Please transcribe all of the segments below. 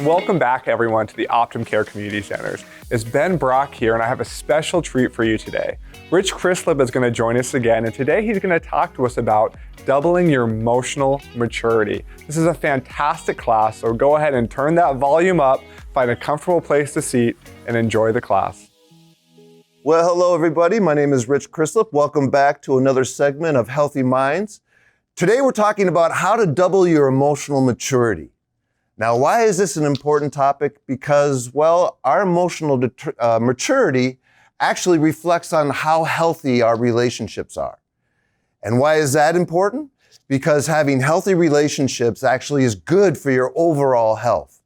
Welcome back, everyone, to the Optum Care Community Centers. It's Ben Brock here, and I have a special treat for you today. Rich Crislip is going to join us again, and today he's going to talk to us about doubling your emotional maturity. This is a fantastic class, so go ahead and turn that volume up, find a comfortable place to seat, and enjoy the class. Well, hello, everybody. My name is Rich Crislip. Welcome back to another segment of Healthy Minds. Today, we're talking about how to double your emotional maturity. Now, why is this an important topic? Because, well, our emotional maturity actually reflects on how healthy our relationships are. And why is that important? Because having healthy relationships actually is good for your overall health.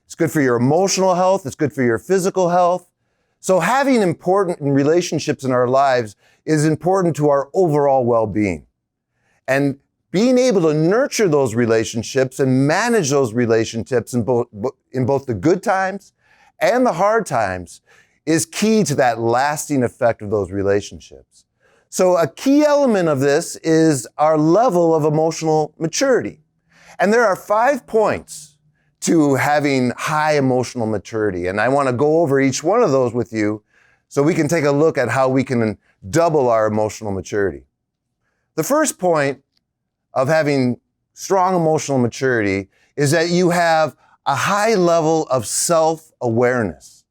It's good for your emotional health. It's good for your physical health. So having important relationships in our lives is important to our overall well-being. And being able to nurture those relationships and manage those relationships in both the good times and the hard times is key to that lasting effect of those relationships. So a key element of this is our level of emotional maturity. And there are 5 points to having high emotional maturity. And I want to go over each one of those with you so we can take a look at how we can double our emotional maturity. The first point of having strong emotional maturity is that you have a high level of self-awareness.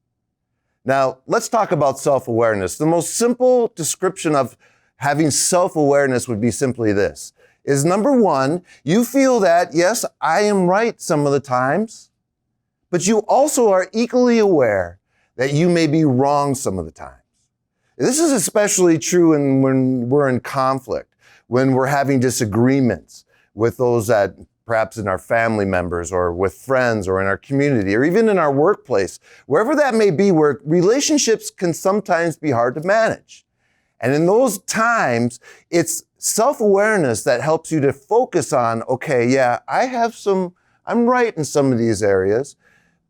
Now, let's talk about self-awareness. The most simple description of having self-awareness would be simply this, is number 1, you feel that, yes, I am right some of the times, but you also are equally aware that you may be wrong some of the times. This is especially true when we're in conflict, when we're having disagreements with those that perhaps in our family members or with friends or in our community or even in our workplace, wherever that may be, where relationships can sometimes be hard to manage. And in those times, it's self-awareness that helps you to focus on, okay, yeah, I'm right in some of these areas,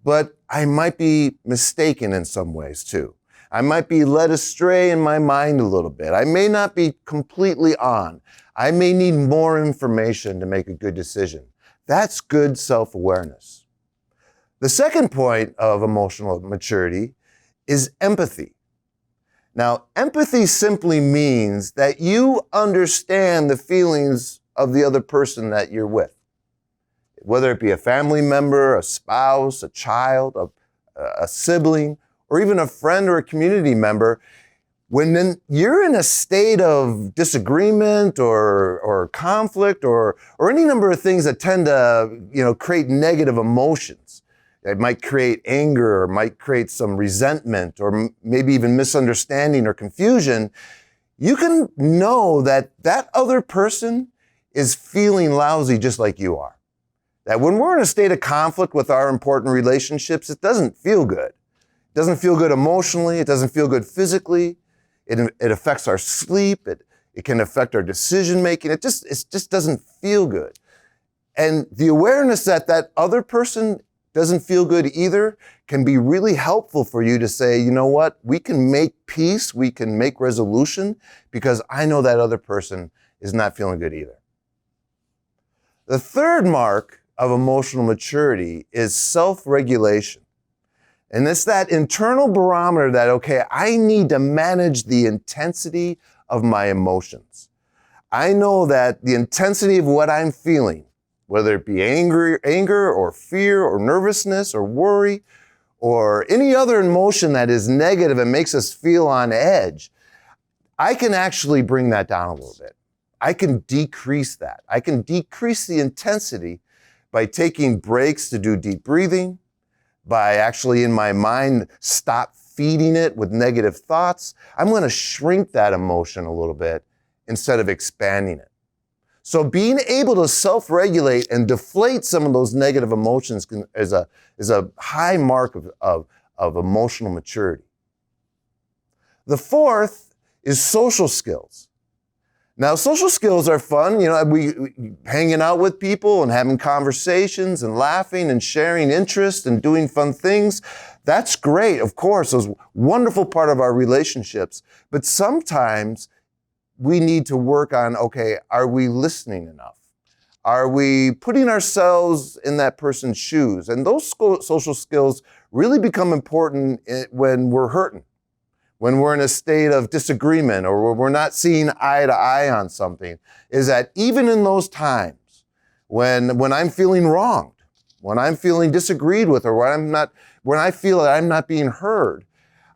but I might be mistaken in some ways too. I might be led astray in my mind a little bit. I may not be completely on. I may need more information to make a good decision. That's good self-awareness. The second point of emotional maturity is empathy. Now, empathy simply means that you understand the feelings of the other person that you're with. Whether it be a family member, a spouse, a child, a sibling, or even a friend or a community member, when you're in a state of disagreement or conflict or any number of things that tend to create negative emotions, it might create anger or might create some resentment or maybe even misunderstanding or confusion, you can know that that other person is feeling lousy just like you are. That when we're in a state of conflict with our important relationships, it doesn't feel good. It doesn't feel good emotionally. It doesn't feel good physically. It affects our sleep. It can affect our decision making. It just doesn't feel good. And the awareness that that other person doesn't feel good either can be really helpful for you to say, you know what, we can make peace, we can make resolution because I know that other person is not feeling good either. The third mark of emotional maturity is self-regulation. And it's that internal barometer that, okay, I need to manage the intensity of my emotions. I know that the intensity of what I'm feeling, whether it be anger or fear or nervousness or worry or any other emotion that is negative and makes us feel on edge, I can actually bring that down a little bit. I can decrease that. I can decrease the intensity by taking breaks to do deep breathing, by actually in my mind stop feeding it with negative thoughts. I'm going to shrink that emotion a little bit instead of expanding it. So being able to self-regulate and deflate some of those negative emotions is a high mark of emotional maturity. The fourth is social skills. Now, social skills are fun. We hanging out with people and having conversations and laughing and sharing interests and doing fun things. That's great, of course. Those wonderful part of our relationships. But sometimes we need to work on, okay, are we listening enough? Are we putting ourselves in that person's shoes? And those social skills really become important when we're hurting, when we're in a state of disagreement, or when we're not seeing eye to eye on something, is that even in those times when I'm feeling wronged, when I'm feeling disagreed with, or when I feel that I'm not being heard,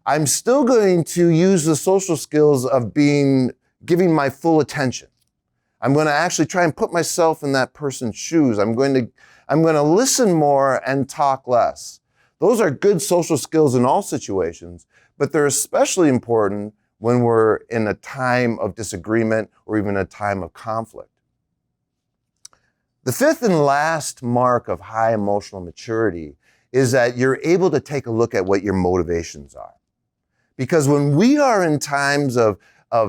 I'm still going to use the social skills of giving my full attention. I'm going to actually try and put myself in that person's shoes. I'm going to listen more and talk less. Those are good social skills in all situations, but they're especially important when we're in a time of disagreement or even a time of conflict. The fifth and last mark of high emotional maturity is that you're able to take a look at what your motivations are. Because when we are in times of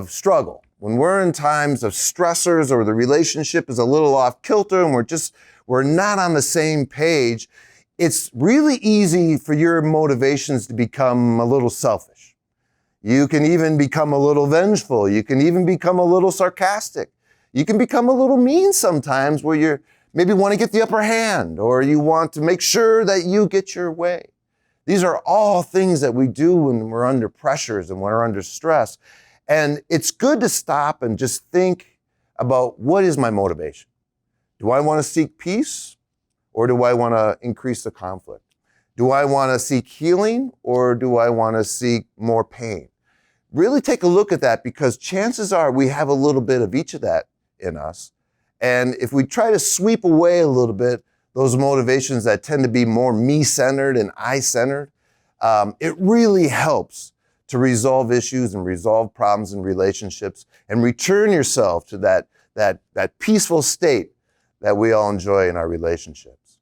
struggle, when we're in times of stressors, or the relationship is a little off kilter and we're not on the same page, it's really easy for your motivations to become a little selfish. You can even become a little vengeful. You can even become a little sarcastic. You can become a little mean sometimes, where you maybe want to get the upper hand, or you want to make sure that you get your way. These are all things that we do when we're under pressures and when we're under stress. And it's good to stop and just think about, what is my motivation? Do I want to seek peace, or do I want to increase the conflict? Do I want to seek healing, or do I want to seek more pain? Really take a look at that, because chances are we have a little bit of each of that in us. And if we try to sweep away a little bit those motivations that tend to be more me-centered and I-centered, it really helps to resolve issues and resolve problems in relationships, and return yourself to that peaceful state that we all enjoy in our relationships.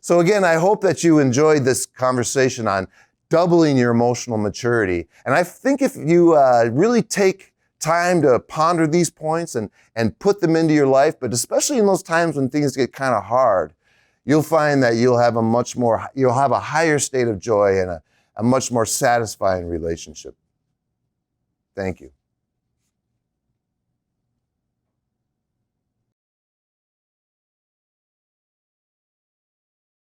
So again, I hope that you enjoyed this conversation on doubling your emotional maturity. And I think if you really take time to ponder these points and put them into your life, but especially in those times when things get kind of hard, you'll find that you'll have a higher state of joy and a much more satisfying relationship. Thank you.